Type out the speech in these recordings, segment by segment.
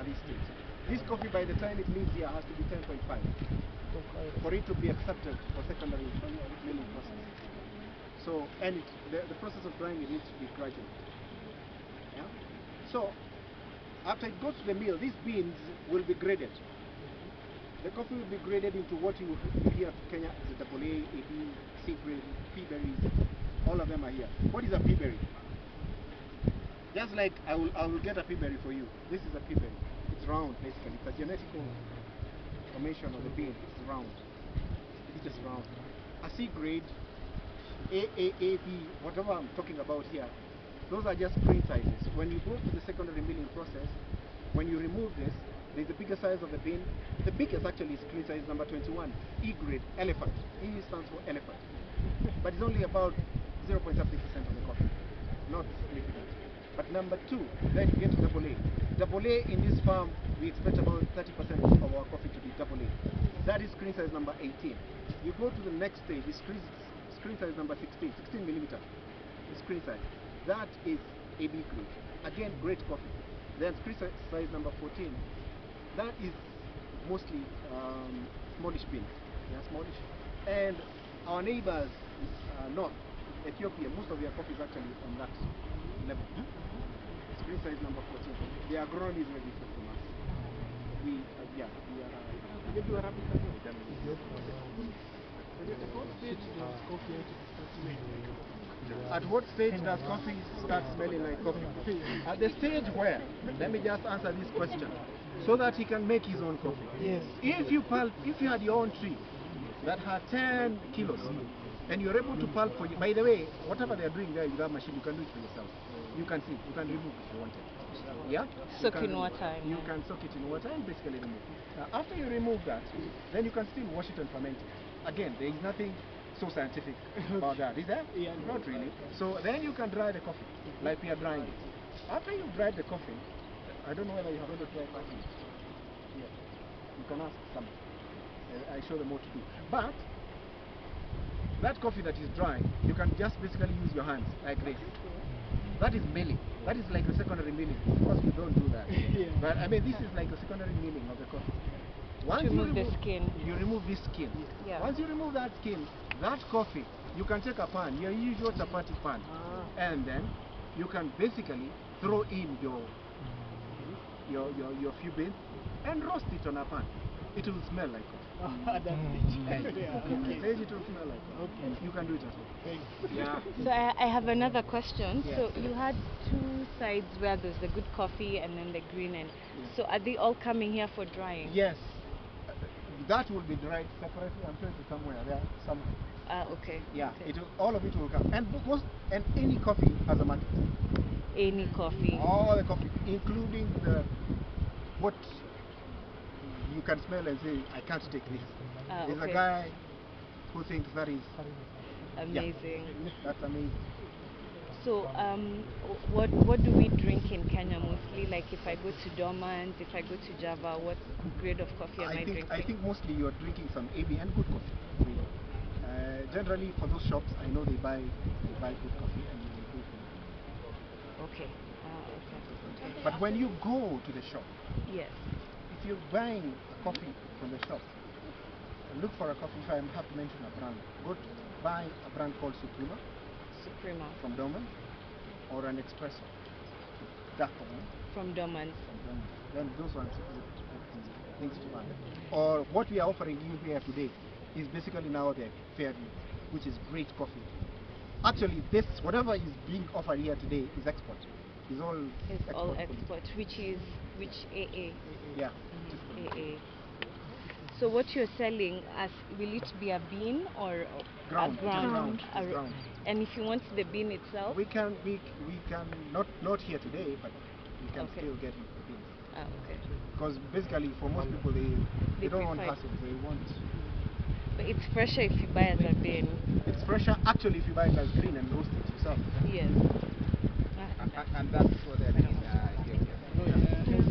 this stage. This coffee, by the time it leaves here, has to be 10.5 for it to be accepted for secondary milling process. So, and the process of drying it needs to be gradual. Yeah? So, after it goes to the mill, these beans will be graded. The coffee will be graded into what you hear Kenya as a AA, AB, C grade, P berries. All of them are here. What is a P berry? Just like I will get a P berry for you. This is a P berry. It's round basically. It's a genetical formation of the bean. It's round. It's just round. A C grade, A, B, whatever I'm talking about here, those are just grain sizes. When you go to the secondary milling process, when you remove this, there's the bigger size of the bean. The biggest actually is grain size number 21, E grade, elephant. E stands for elephant. But it's only about 0.something% of the coffee. Not significant. But number 2, then you get to AA. AA in this farm, we expect about 30% of our coffee to be AA. That is screen size number 18. You go to the next stage, is screen size number 16 millimeter. The screen size. That is AB grade. Again, great coffee. Then screen size number 14. That is mostly smallish beans. Yeah, smallish. And our neighbors north, Ethiopia, most of their coffee is actually on that level. Screen size number 14. The agronomy is very different from us. We are. At what stage does coffee start smelling like coffee? At the stage where, let me just answer this question, so that he can make his own coffee. Yes. If you had your own tree that had 10 kilos, and you're able to pulp for you, by the way, whatever they're doing there with that machine, you can do it for yourself. You can see, you can remove if you want it. Yeah? Soak in water. You can soak it in water and basically remove it. Now, after you remove that, then you can still wash it and ferment it. Again, there is nothing so scientific about that, is there? Yeah, not really. So then you can dry the coffee, like we are drying it. After you've dried the coffee, I don't know whether you have ever tried coffee. Yeah. You can ask someone. I show them what to do. But that coffee that is dry, you can just basically use your hands like this. That is milling. That is like a secondary milling. Of course, we don't do that. Yeah. But I mean, this is like a secondary milling of the coffee. Once To remove the skin. You remove this skin. Yeah. Once you remove that skin, that coffee, you can take a pan, your usual chapati pan, and then you can basically throw in your few beans and roast it on a pan. It will smell like coffee. That's it. Yeah, okay. It will smell like coffee. Okay. You can do it as well. Yeah. So I have another question. Yes. So you had two sides where there's the good coffee and then the green end. Yes. So are they all coming here for drying? Yes. That will be dried separately. I'm sure it's somewhere there. Somewhere. Okay. Yeah. Okay. It will, all of it will come. And any coffee has a market. Any coffee. All the coffee, including what you can smell and say, I can't take this. There's Okay. a guy who thinks that is Amazing. Yeah, that's amazing. So what do we drink in Kenya mostly? Like if I go to Dormant, if I go to Java, what grade of coffee am I drinking? I think mostly you're drinking some AB and good coffee. Really. Generally for those shops, I know they buy good coffee and they do it. Okay. Okay. But when you go to the shop, Yes. if you're buying a coffee from the shop, look for a coffee. If I have to mention a brand, buy a brand called Suprema from Dormant, or an Espresso, darker one. From Dormant. Then those ones things to buy. Or what we are offering you here today is basically now the Fairview, which is great coffee. Actually, whatever is being offered here today is export. It's all export. Which AA? Yeah. AA. So what you're selling, will it be a bean or ground? A ground. Ground. And if you want the bean itself, we can not here today, but we can still get the beans. Okay. Because basically, for most people, they don't want hassle. They want. But it's fresher if you buy as a bean. It's fresher actually if you buy it as green and roast it yourself. Yes. And that's what they're doing here.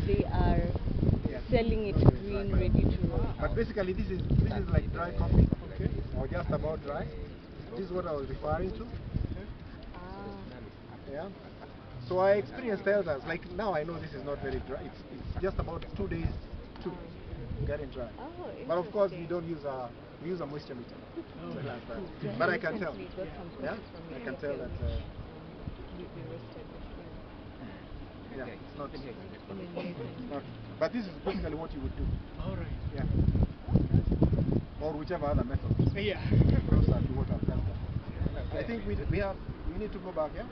They are selling it green, ready to roast. But basically, this is like dry coffee, or just about dry. This is what I was referring to. Ah. Yeah. So our experience tells us, like now I know this is not very dry. It's just about 2 days to get it dry. Oh, but of course we interesting. don't use we use a moisture meter. So that's that. Yeah, But I can tell. recently got some Yeah, photos from I your can tell that. details. We roasted the fruit. Yeah, it's not. Amazing. Not. But this is basically what you would do. All right. Yeah. Or whichever other method. Yeah. Closer to what I've done. I think we need to go back. Yeah.